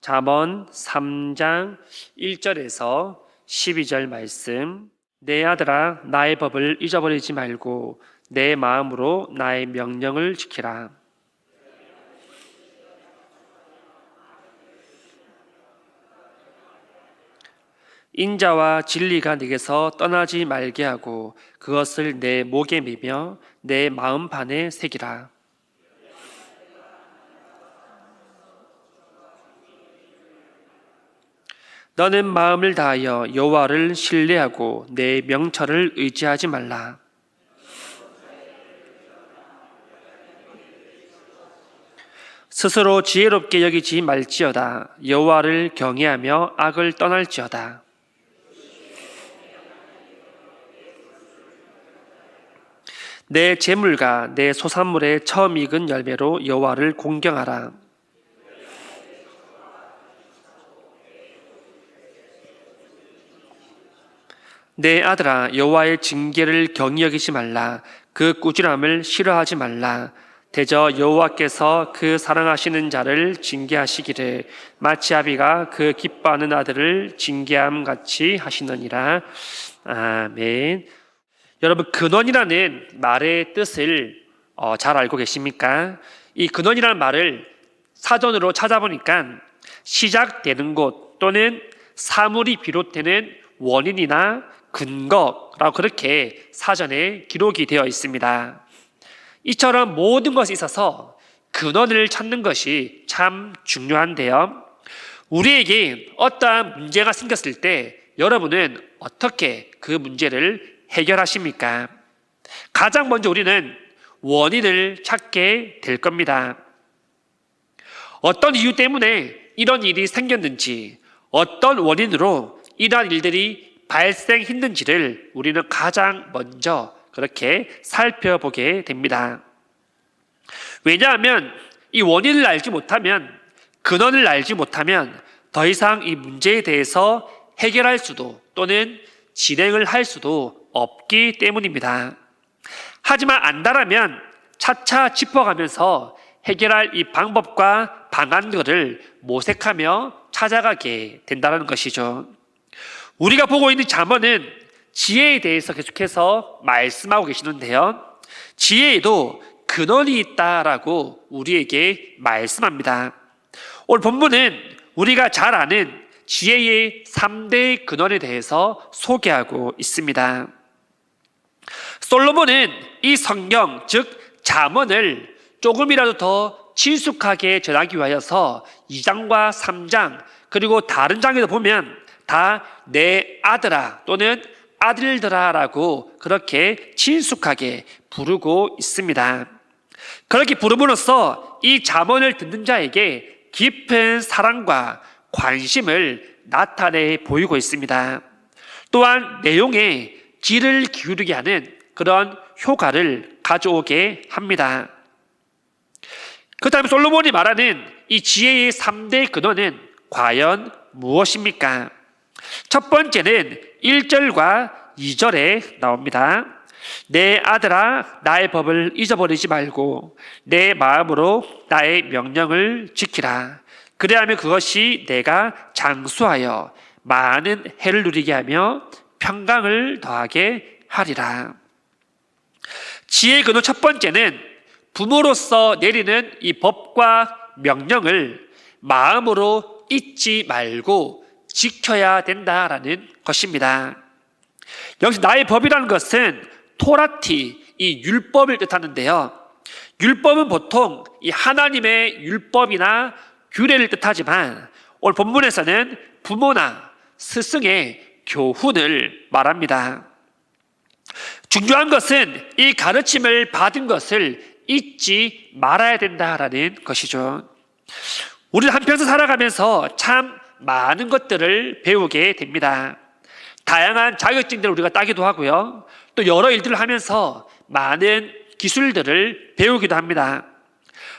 잠언 3장 1절에서 12절 말씀. 내 아들아, 나의 법을 잊어버리지 말고 내 마음으로 나의 명령을 지키라. 인자와 진리가 네게서 떠나지 말게 하고 그것을 내 목에 매며 내 마음판에 새기라. 너는 마음을 다하여 여호와를 신뢰하고 내 명철을 의지하지 말라. 스스로 지혜롭게 여기지 말지어다. 여호와를 경외하며 악을 떠날지어다. 내 재물과 내 소산물의 처음 익은 열매로 여호와를 공경하라. 내 아들아, 여호와의 징계를 경히 여기지 말라. 그 꾸지람을 싫어하지 말라. 대저 여호와께서 그 사랑하시는 자를 징계하시기를 마치 아비가 그 기뻐하는 아들을 징계함 같이 하시느니라. 아멘. 여러분, 근원이라는 말의 뜻을 잘 알고 계십니까? 이 근원이라는 말을 사전으로 찾아보니까 시작되는 곳 또는 사물이 비롯되는 원인이나 근거라고 그렇게 사전에 기록이 되어 있습니다. 이처럼 모든 것에 있어서 근원을 찾는 것이 참 중요한데요. 우리에게 어떠한 문제가 생겼을 때 여러분은 어떻게 그 문제를 해결하십니까? 가장 먼저 우리는 원인을 찾게 될 겁니다. 어떤 이유 때문에 이런 일이 생겼는지, 어떤 원인으로 이러한 일들이 발생했는지를 우리는 가장 먼저 그렇게 살펴보게 됩니다. 왜냐하면 이 원인을 알지 못하면, 근원을 알지 못하면 더 이상 이 문제에 대해서 해결할 수도 또는 진행을 할 수도 없기 때문입니다. 하지만 안다라면 차차 짚어가면서 해결할 이 방법과 방안들을 모색하며 찾아가게 된다는 것이죠. 우리가 보고 있는 잠언은 지혜에 대해서 계속해서 말씀하고 계시는데요. 지혜에도 근원이 있다라고 우리에게 말씀합니다. 오늘 본문은 우리가 잘 아는 지혜의 3대 근원에 대해서 소개하고 있습니다. 솔로몬은 이 성경, 즉 잠언을 조금이라도 더 친숙하게 전하기 위하여서 2장과 3장 그리고 다른 장에도 보면 다 내 아들아 또는 아들들아라고 그렇게 친숙하게 부르고 있습니다. 그렇게 부름으로써 이 잠언을 듣는 자에게 깊은 사랑과 관심을 나타내 보이고 있습니다. 또한 내용에 귀를 기울이게 하는 그런 효과를 가져오게 합니다. 그 다음에 솔로몬이 말하는 이 지혜의 3대 근원은 과연 무엇입니까? 첫 번째는 1절과 2절에 나옵니다. 내 아들아, 나의 법을 잊어버리지 말고 내 마음으로 나의 명령을 지키라. 그래야면 그것이 내가 장수하여 많은 해를 누리게 하며 평강을 더하게 하리라. 지혜의 근원 첫 번째는 부모로서 내리는 이 법과 명령을 마음으로 잊지 말고 지켜야 된다라는 것입니다. 여기서 나의 법이라는 것은 토라티, 이 율법을 뜻하는데요. 율법은 보통 이 하나님의 율법이나 규례를 뜻하지만 오늘 본문에서는 부모나 스승의 교훈을 말합니다. 중요한 것은 이 가르침을 받은 것을 잊지 말아야 된다라는 것이죠. 우리는 한평생 살아가면서 참 많은 것들을 배우게 됩니다. 다양한 자격증들을 우리가 따기도 하고요. 또 여러 일들을 하면서 많은 기술들을 배우기도 합니다.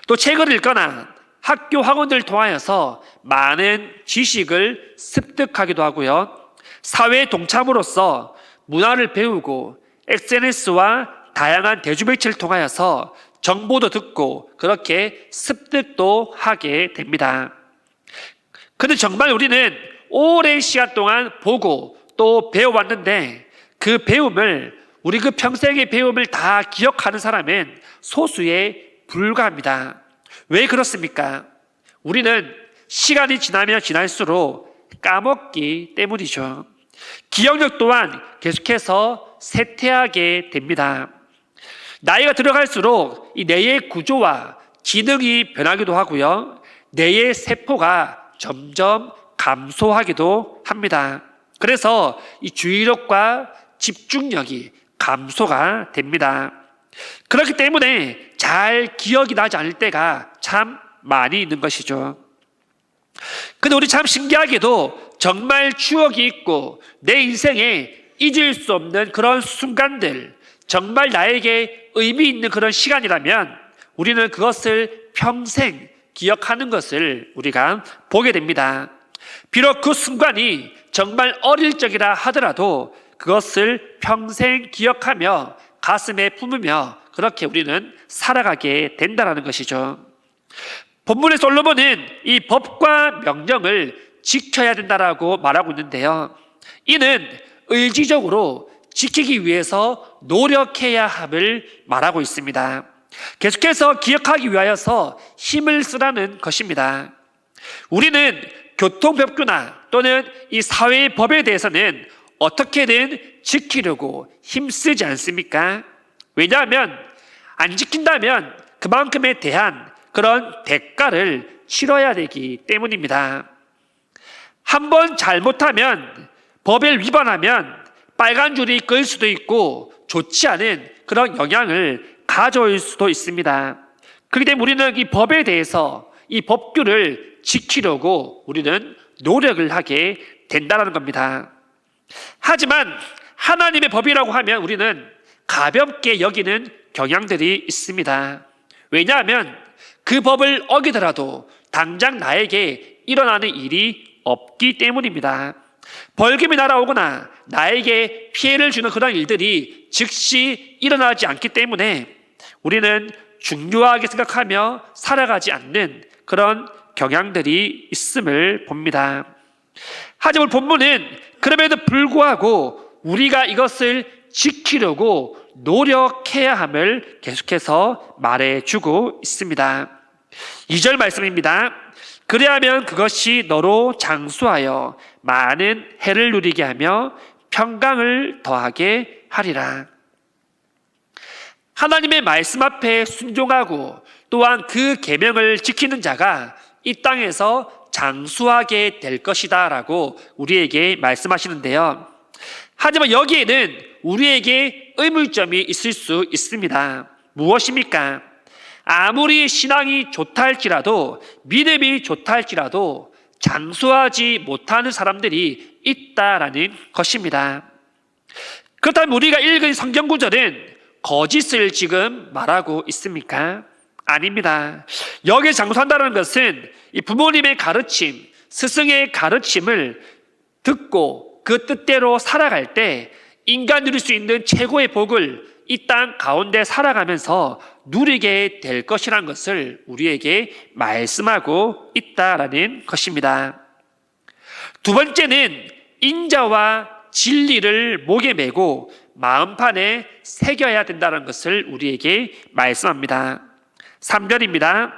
또 책을 읽거나 학교 학원들을 통하여서 많은 지식을 습득하기도 하고요. 사회의 동참으로서 문화를 배우고 SNS와 다양한 대중매체를 통하여서 정보도 듣고 그렇게 습득도 하게 됩니다. 근데 정말 우리는 오랜 시간 동안 보고 또 배워왔는데 그 배움을 우리 그 평생의 배움을 다 기억하는 사람은 소수에 불과합니다. 왜 그렇습니까? 우리는 시간이 지나면 지날수록 까먹기 때문이죠. 기억력 또한 계속해서 쇠퇴하게 됩니다. 나이가 들어갈수록 이 뇌의 구조와 기능이 변하기도 하고요. 뇌의 세포가 점점 감소하기도 합니다. 그래서 이 주의력과 집중력이 감소가 됩니다. 그렇기 때문에 잘 기억이 나지 않을 때가 참 많이 있는 것이죠. 근데 우리 참 신기하게도 정말 추억이 있고 내 인생에 잊을 수 없는 그런 순간들, 정말 나에게 의미 있는 그런 시간이라면 우리는 그것을 평생 기억하는 것을 우리가 보게 됩니다. 비록 그 순간이 정말 어릴 적이라 하더라도 그것을 평생 기억하며 가슴에 품으며 그렇게 우리는 살아가게 된다는 것이죠. 본문의 솔로몬은 이 법과 명령을 지켜야 된다라고 말하고 있는데요. 이는 의지적으로 지키기 위해서 노력해야 함을 말하고 있습니다. 계속해서 기억하기 위하여서 힘을 쓰라는 것입니다. 우리는 교통법규나 또는 이 사회의 법에 대해서는 어떻게든 지키려고 힘쓰지 않습니까? 왜냐하면 안 지킨다면 그만큼에 대한 그런 대가를 치러야 되기 때문입니다. 한번 잘못하면 법을 위반하면 빨간 줄이 끌 수도 있고 좋지 않은 그런 영향을 가져올 수도 있습니다. 그렇기 때문에 우리는 이 법에 대해서 이 법규를 지키려고 우리는 노력을 하게 된다는 겁니다. 하지만 하나님의 법이라고 하면 우리는 가볍게 여기는 경향들이 있습니다. 왜냐하면 그 법을 어기더라도 당장 나에게 일어나는 일이 없기 때문입니다. 벌금이 날아오거나 나에게 피해를 주는 그런 일들이 즉시 일어나지 않기 때문에 우리는 중요하게 생각하며 살아가지 않는 그런 경향들이 있음을 봅니다. 하지만 본문은 그럼에도 불구하고 우리가 이것을 지키려고 노력해야 함을 계속해서 말해주고 있습니다. 2절 말씀입니다. 그래야면 그것이 너로 장수하여 많은 해를 누리게 하며 평강을 더하게 하리라. 하나님의 말씀 앞에 순종하고 또한 그 계명을 지키는 자가 이 땅에서 장수하게 될 것이다 라고 우리에게 말씀하시는데요. 하지만 여기에는 우리에게 의문점이 있을 수 있습니다. 무엇입니까? 아무리 신앙이 좋다 할지라도 믿음이 좋다 할지라도 장수하지 못하는 사람들이 있다라는 것입니다. 그렇다면 우리가 읽은 성경 구절은 거짓을 지금 말하고 있습니까? 아닙니다. 여기에 장수한다는 것은 이 부모님의 가르침, 스승의 가르침을 듣고 그 뜻대로 살아갈 때 인간 누릴 수 있는 최고의 복을 이 땅 가운데 살아가면서 누리게 될 것이라는 것을 우리에게 말씀하고 있다라는 것입니다. 두 번째는 인자와 진리를 목에 메고 마음판에 새겨야 된다는 것을 우리에게 말씀합니다. 3절입니다.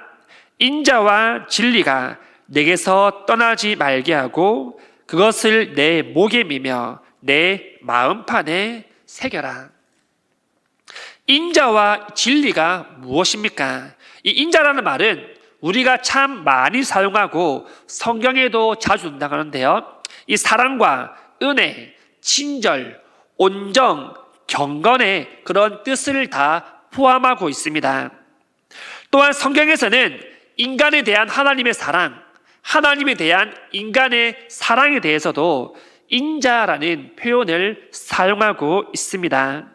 인자와 진리가 내게서 떠나지 말게 하고 그것을 내 목에 미며 내 마음판에 새겨라. 인자와 진리가 무엇입니까? 이 인자라는 말은 우리가 참 많이 사용하고 성경에도 자주 등장하는데요. 이 사랑과 은혜, 친절, 온정, 경건의 그런 뜻을 다 포함하고 있습니다. 또한 성경에서는 인간에 대한 하나님의 사랑, 하나님에 대한 인간의 사랑에 대해서도 인자라는 표현을 사용하고 있습니다.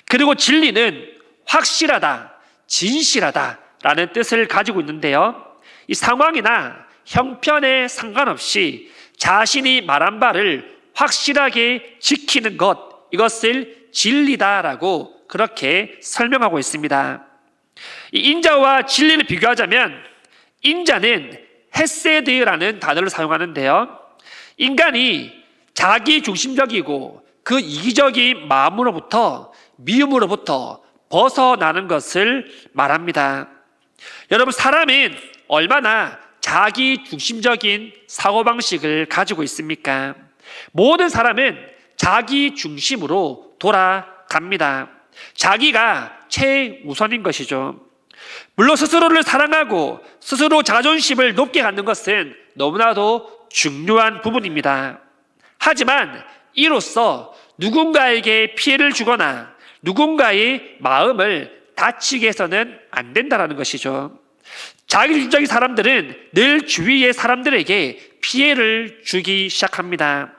그리고 진리는 확실하다, 진실하다 라는 뜻을 가지고 있는데요. 이 상황이나 형편에 상관없이 자신이 말한 바를 확실하게 지키는 것, 이것을 진리다라고 그렇게 설명하고 있습니다. 이 인자와 진리를 비교하자면 인자는 헤세드라는 단어를 사용하는데요. 인간이 자기 중심적이고 그 이기적인 마음으로부터 미움으로부터 벗어나는 것을 말합니다. 여러분, 사람은 얼마나 자기 중심적인 사고방식을 가지고 있습니까? 모든 사람은 자기 중심으로 돌아갑니다. 자기가 최우선인 것이죠. 물론 스스로를 사랑하고 스스로 자존심을 높게 갖는 것은 너무나도 중요한 부분입니다. 하지만 이로써 누군가에게 피해를 주거나 누군가의 마음을 다치게 해서는 안 된다는 것이죠. 자기중심적인 사람들은 늘 주위의 사람들에게 피해를 주기 시작합니다.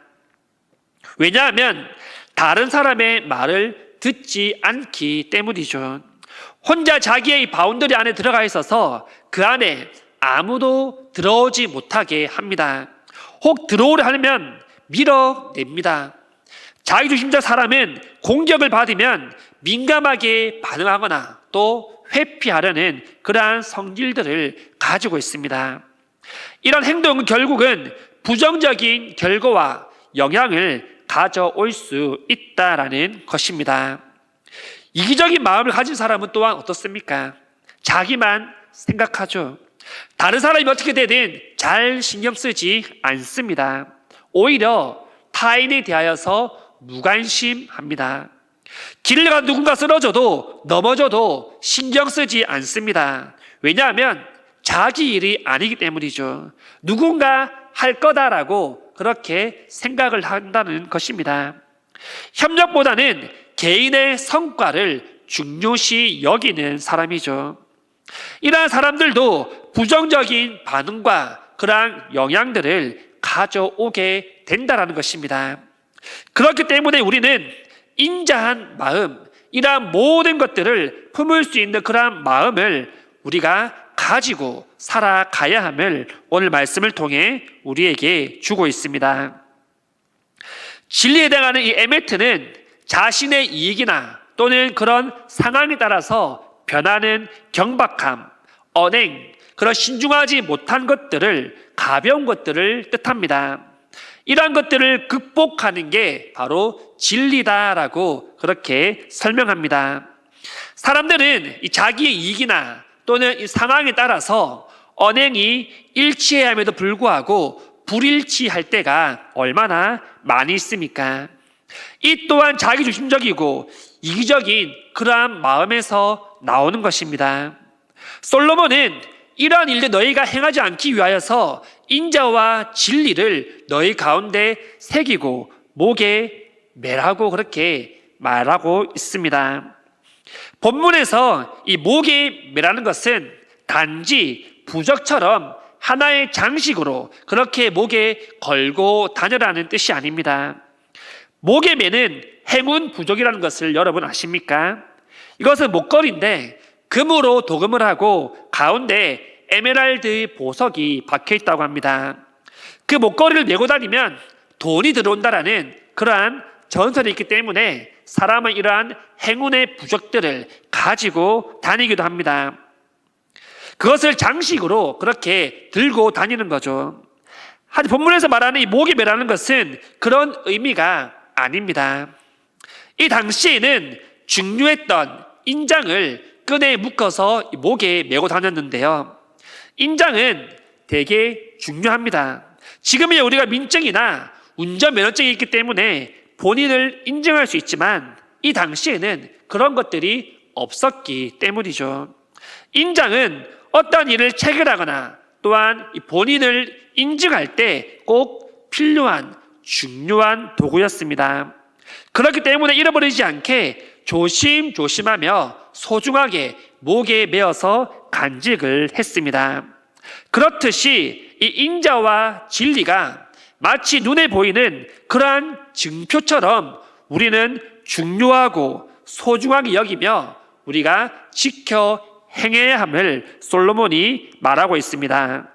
왜냐하면 다른 사람의 말을 듣지 않기 때문이죠. 혼자 자기의 바운더리 안에 들어가 있어서 그 안에 아무도 들어오지 못하게 합니다. 혹 들어오려 하면 밀어냅니다. 자기중심적 사람은 공격을 받으면 민감하게 반응하거나 또 회피하려는 그러한 성질들을 가지고 있습니다. 이런 행동은 결국은 부정적인 결과와 영향을 가져올 수 있다라는 것입니다. 이기적인 마음을 가진 사람은 또한 어떻습니까? 자기만 생각하죠. 다른 사람이 어떻게 되든 잘 신경 쓰지 않습니다. 오히려 타인에 대하여서 무관심합니다. 길을 가다 누군가 쓰러져도 넘어져도 신경 쓰지 않습니다. 왜냐하면 자기 일이 아니기 때문이죠. 누군가 할 거다라고 그렇게 생각을 한다는 것입니다. 협력보다는 개인의 성과를 중요시 여기는 사람이죠. 이러한 사람들도 부정적인 반응과 그러한 영향들을 가져오게 된다는 것입니다. 그렇기 때문에 우리는 인자한 마음, 이러한 모든 것들을 품을 수 있는 그러한 마음을 우리가 가지고 살아가야 함을 오늘 말씀을 통해 우리에게 주고 있습니다. 진리에 해당하는 이 에메트는 자신의 이익이나 또는 그런 상황에 따라서 변하는 경박함, 언행, 그런 신중하지 못한 것들을, 가벼운 것들을 뜻합니다. 이러한 것들을 극복하는 게 바로 진리다라고 그렇게 설명합니다. 사람들은 이 자기의 이익이나 또는 이 상황에 따라서 언행이 일치해야 함에도 불구하고 불일치할 때가 얼마나 많이 있습니까? 이 또한 자기중심적이고 이기적인 그러한 마음에서 나오는 것입니다. 솔로몬은 이러한 일들 너희가 행하지 않기 위하여서 인자와 진리를 너희 가운데 새기고 목에 매라고 그렇게 말하고 있습니다. 본문에서 이 목에 매라는 것은 단지 부적처럼 하나의 장식으로 그렇게 목에 걸고 다녀라는 뜻이 아닙니다. 목에 매는 행운 부적이라는 것을 여러분 아십니까? 이것은 목걸이인데 금으로 도금을 하고 가운데 에메랄드 보석이 박혀 있다고 합니다. 그 목걸이를 메고 다니면 돈이 들어온다라는 그러한 전설이 있기 때문에 사람은 이러한 행운의 부적들을 가지고 다니기도 합니다. 그것을 장식으로 그렇게 들고 다니는 거죠. 하지만 본문에서 말하는 이 목에 매라는 것은 그런 의미가 아닙니다. 이 당시에는 중요했던 인장을 끈에 묶어서 목에 메고 다녔는데요. 인장은 되게 중요합니다. 지금의 우리가 민증이나 운전면허증이 있기 때문에 본인을 인증할 수 있지만 이 당시에는 그런 것들이 없었기 때문이죠. 인장은 어떤 일을 체결하거나 또한 본인을 인증할 때 꼭 필요한 중요한 도구였습니다. 그렇기 때문에 잃어버리지 않게 조심조심하며 소중하게 목에 메어서 간직을 했습니다. 그렇듯이 이 인자와 진리가 마치 눈에 보이는 그러한 증표처럼 우리는 중요하고 소중하게 여기며 우리가 지켜 행해야 함을 솔로몬이 말하고 있습니다.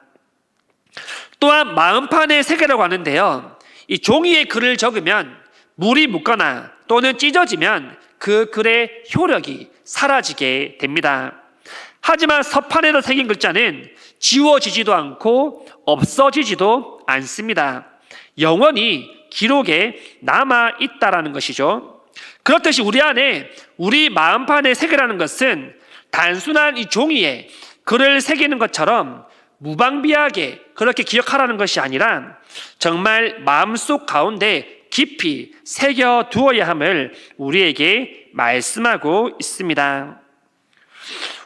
또한 마음판의 세계라고 하는데요. 이 종이에 글을 적으면 물이 묻거나 또는 찢어지면 그 글의 효력이 사라지게 됩니다. 하지만 서판에다 새긴 글자는 지워지지도 않고 없어지지도 않습니다. 영원히 기록에 남아 있다라는 것이죠. 그렇듯이 우리 안에 우리 마음판에 새기라는 것은 단순한 이 종이에 글을 새기는 것처럼 무방비하게 그렇게 기억하라는 것이 아니라 정말 마음속 가운데 깊이 새겨 두어야 함을 우리에게 말씀하고 있습니다.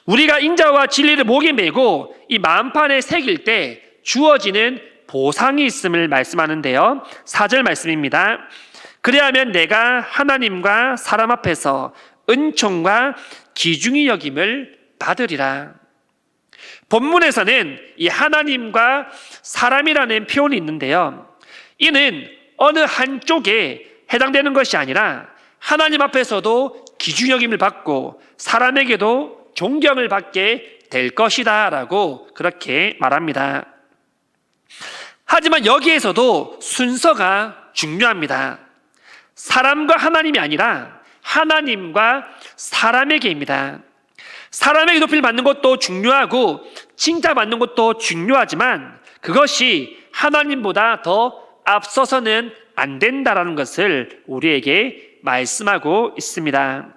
우리가 인자와 진리를 목에 메고 이 마음판에 새길 때 주어지는 보상이 있음을 말씀하는데요. 4절 말씀입니다. 그리하면 내가 하나님과 사람 앞에서 은총과 귀중히 여김을 받으리라. 본문에서는 이 하나님과 사람이라는 표현이 있는데요. 이는 어느 한쪽에 해당되는 것이 아니라 하나님 앞에서도 귀중히 여김을 받고 사람에게도 존경을 받게 될 것이다 라고 그렇게 말합니다. 하지만 여기에서도 순서가 중요합니다. 사람과 하나님이 아니라 하나님과 사람에게입니다. 사람에게 높이를 받는 것도 중요하고 칭찬받는 것도 중요하지만 그것이 하나님보다 더 앞서서는 안 된다라는 것을 우리에게 말씀하고 있습니다.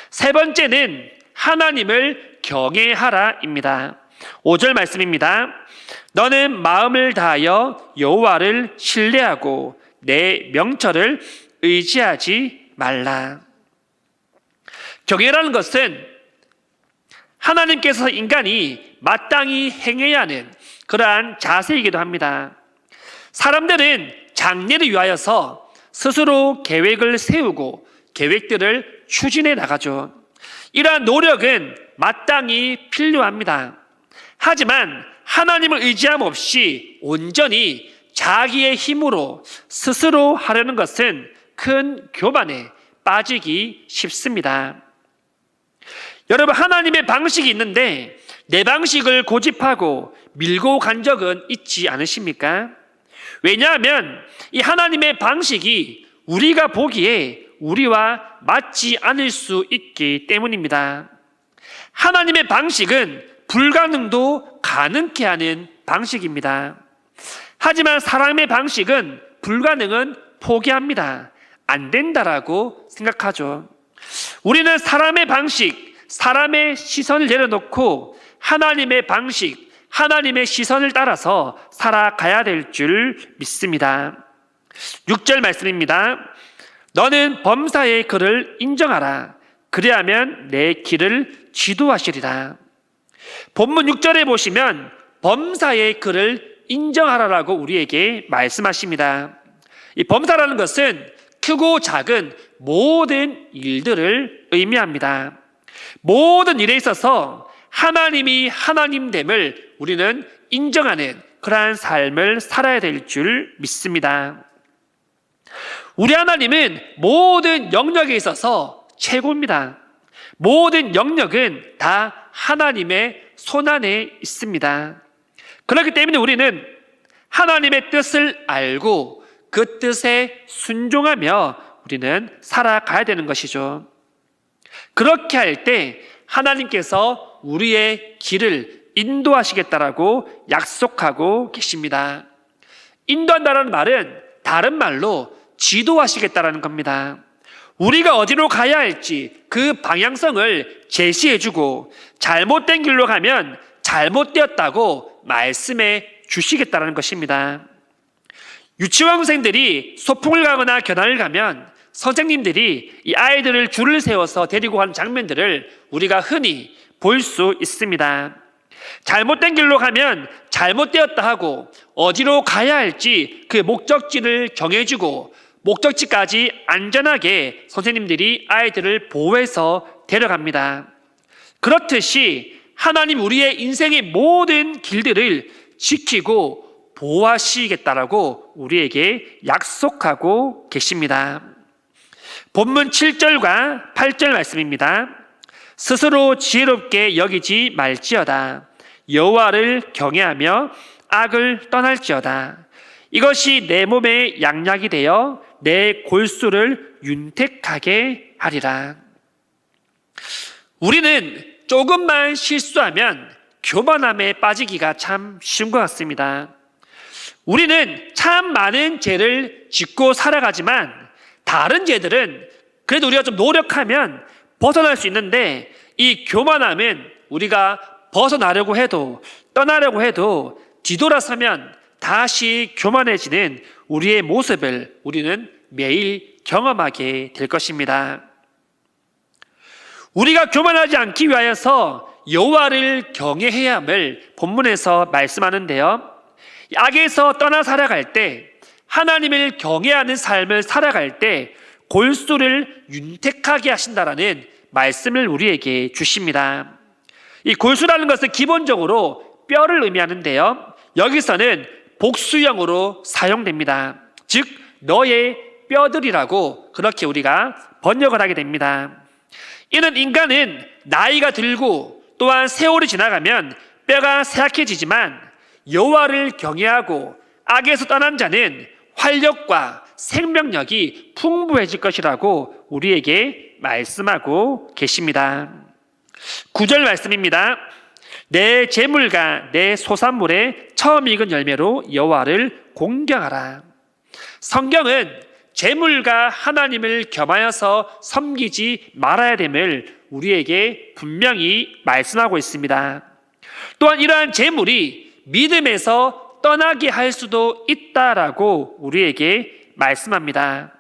세 번째는 하나님을 경외하라입니다. 5절 말씀입니다. 너는 마음을 다하여 여호와를 신뢰하고 내 명철을 의지하지 말라. 경외라는 것은 하나님께서 인간이 마땅히 행해야 하는 그러한 자세이기도 합니다. 사람들은 장래를 위하여서 스스로 계획을 세우고 계획들을 추진해 나가죠. 이러한 노력은 마땅히 필요합니다. 하지만 하나님을 의지함 없이 온전히 자기의 힘으로 스스로 하려는 것은 큰 교만에 빠지기 쉽습니다. 여러분, 하나님의 방식이 있는데 내 방식을 고집하고 밀고 간 적은 있지 않으십니까? 왜냐하면 이 하나님의 방식이 우리가 보기에 우리와 맞지 않을 수 있기 때문입니다. 하나님의 방식은 불가능도 가능케 하는 방식입니다. 하지만 사람의 방식은 불가능은 포기합니다. 안 된다라고 생각하죠. 우리는 사람의 방식, 사람의 시선을 내려놓고 하나님의 방식, 하나님의 시선을 따라서 살아가야 될 줄 믿습니다. 6절 말씀입니다. 너는 범사의 글을 인정하라. 그리하면 내 길을 지도하시리라. 본문 6절에 보시면 범사의 글을 인정하라라고 우리에게 말씀하십니다. 이 범사라는 것은 크고 작은 모든 일들을 의미합니다. 모든 일에 있어서 하나님이 하나님됨을 우리는 인정하는 그러한 삶을 살아야 될 줄 믿습니다. 우리 하나님은 모든 영역에 있어서 최고입니다. 모든 영역은 다 하나님의 손안에 있습니다. 그렇기 때문에 우리는 하나님의 뜻을 알고 그 뜻에 순종하며 우리는 살아가야 되는 것이죠. 그렇게 할 때 하나님께서 우리의 길을 인도하시겠다라고 약속하고 계십니다. 인도한다는 말은 다른 말로 지도하시겠다라는 겁니다. 우리가 어디로 가야 할지 그 방향성을 제시해주고 잘못된 길로 가면 잘못되었다고 말씀해 주시겠다는 것입니다. 유치원생들이 소풍을 가거나 견학을 가면 선생님들이 이 아이들을 줄을 세워서 데리고 가는 장면들을 우리가 흔히 볼 수 있습니다. 잘못된 길로 가면 잘못되었다 하고 어디로 가야 할지 그 목적지를 정해주고 목적지까지 안전하게 선생님들이 아이들을 보호해서 데려갑니다. 그렇듯이 하나님 우리의 인생의 모든 길들을 지키고 보호하시겠다라고 우리에게 약속하고 계십니다. 본문 7절과 8절 말씀입니다. 스스로 지혜롭게 여기지 말지어다. 여호와를 경외하며 악을 떠날지어다. 이것이 내 몸의 양약이 되어 내 골수를 윤택하게 하리라. 우리는 조금만 실수하면 교만함에 빠지기가 참 쉬운 것 같습니다. 우리는 참 많은 죄를 짓고 살아가지만 다른 죄들은 그래도 우리가 좀 노력하면 벗어날 수 있는데, 이 교만함은 우리가 벗어나려고 해도 떠나려고 해도 뒤돌아서면 다시 교만해지는 우리의 모습을 우리는 매일 경험하게 될 것입니다. 우리가 교만하지 않기 위하여서 여호와를 경외해야 함을 본문에서 말씀하는데요, 악에서 떠나 살아갈 때, 하나님을 경외하는 삶을 살아갈 때 골수를 윤택하게 하신다라는 말씀을 우리에게 주십니다. 이 골수라는 것은 기본적으로 뼈를 의미하는데요, 여기서는 복수형으로 사용됩니다. 즉 너의 뼈들이라고 그렇게 우리가 번역을 하게 됩니다. 이는 인간은 나이가 들고 또한 세월이 지나가면 뼈가 쇠약해지지만 여호와를 경외하고 악에서 떠난 자는 활력과 생명력이 풍부해질 것이라고 우리에게 말씀하고 계십니다. 9절 말씀입니다. 내 재물과 내 소산물의 처음 익은 열매로 여호와를 공경하라. 성경은 재물과 하나님을 겸하여서 섬기지 말아야 됨을 우리에게 분명히 말씀하고 있습니다. 또한 이러한 재물이 믿음에서 떠나게 할 수도 있다라고 우리에게 말씀합니다.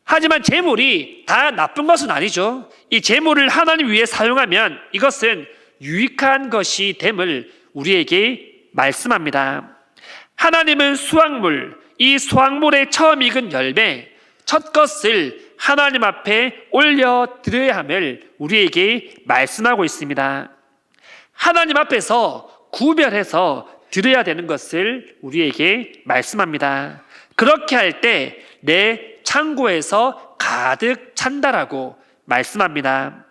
하지만 재물이 다 나쁜 것은 아니죠. 이 재물을 하나님 위해 사용하면 이것은 유익한 것이 됨을 우리에게 말씀합니다. 하나님은 수확물, 이 수확물의 처음 익은 열매, 첫 것을 하나님 앞에 올려드려야 함을 우리에게 말씀하고 있습니다. 하나님 앞에서 구별해서 드려야 되는 것을 우리에게 말씀합니다. 그렇게 할 때 내 창고에서 가득 찬다라고 말씀합니다.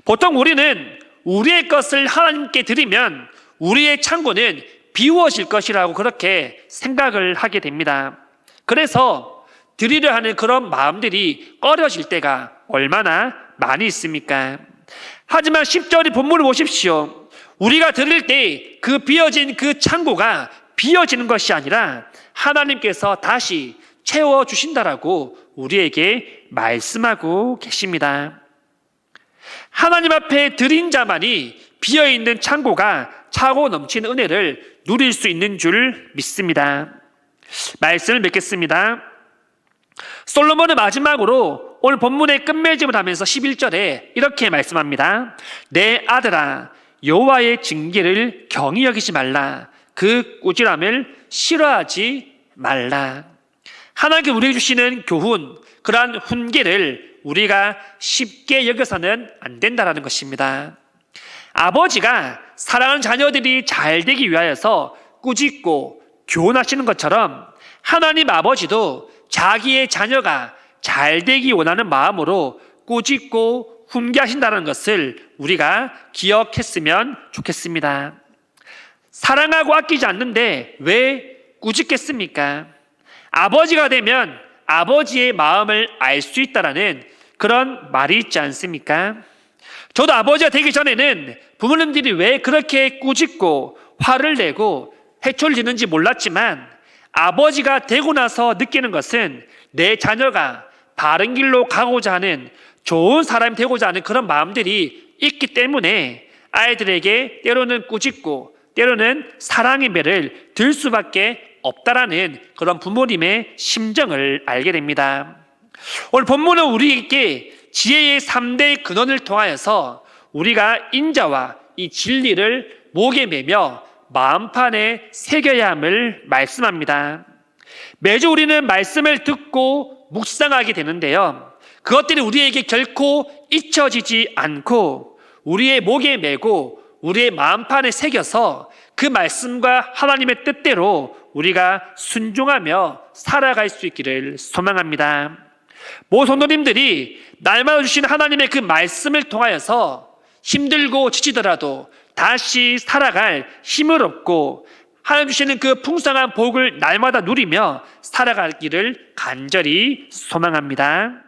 보통 우리는 우리의 것을 하나님께 드리면 우리의 창고는 비워질 것이라고 그렇게 생각을 하게 됩니다. 그래서 드리려 하는 그런 마음들이 꺼려질 때가 얼마나 많이 있습니까? 하지만 10절의 본문을 보십시오. 우리가 드릴 때 그 비어진 그 창고가 비어지는 것이 아니라 하나님께서 다시 채워주신다라고 우리에게 말씀하고 계십니다. 하나님 앞에 드린 자만이 비어있는 창고가 차고 넘치는 은혜를 누릴 수 있는 줄 믿습니다. 말씀을 맺겠습니다. 솔로몬은 마지막으로 오늘 본문의 끝맺음을 하면서 11절에 이렇게 말씀합니다. 내 아들아, 여호와의 징계를 경히 여기지 말라. 그 꾸지람을 싫어하지 말라. 하나님께 우리에게 주시는 교훈, 그러한 훈계를 우리가 쉽게 여겨서는 안 된다는 것입니다. 아버지가 사랑하는 자녀들이 잘 되기 위하여서 꾸짖고 교훈하시는 것처럼 하나님 아버지도 자기의 자녀가 잘 되기 원하는 마음으로 꾸짖고 훈계하신다는 것을 우리가 기억했으면 좋겠습니다. 사랑하고 아끼지 않는데 왜 꾸짖겠습니까? 아버지가 되면 아버지의 마음을 알 수 있다라는 그런 말이 있지 않습니까? 저도 아버지가 되기 전에는 부모님들이 왜 그렇게 꾸짖고 화를 내고 해초를 지는지 몰랐지만 아버지가 되고 나서 느끼는 것은 내 자녀가 바른 길로 가고자 하는, 좋은 사람이 되고자 하는 그런 마음들이 있기 때문에 아이들에게 때로는 꾸짖고 때로는 사랑의 매를 들 수밖에 없다라는 그런 부모님의 심정을 알게 됩니다. 오늘 본문은 우리에게 지혜의 3대 근원을 통하여서 우리가 인자와 이 진리를 목에 매며 마음판에 새겨야 함을 말씀합니다. 매주 우리는 말씀을 듣고 묵상하게 되는데요, 그것들이 우리에게 결코 잊혀지지 않고 우리의 목에 매고 우리의 마음판에 새겨서 그 말씀과 하나님의 뜻대로 우리가 순종하며 살아갈 수 있기를 소망합니다. 모든 성도님들이 날마다 주신 하나님의 그 말씀을 통하여서 힘들고 지치더라도 다시 살아갈 힘을 얻고 하나님 주시는 그 풍성한 복을 날마다 누리며 살아가기를 간절히 소망합니다.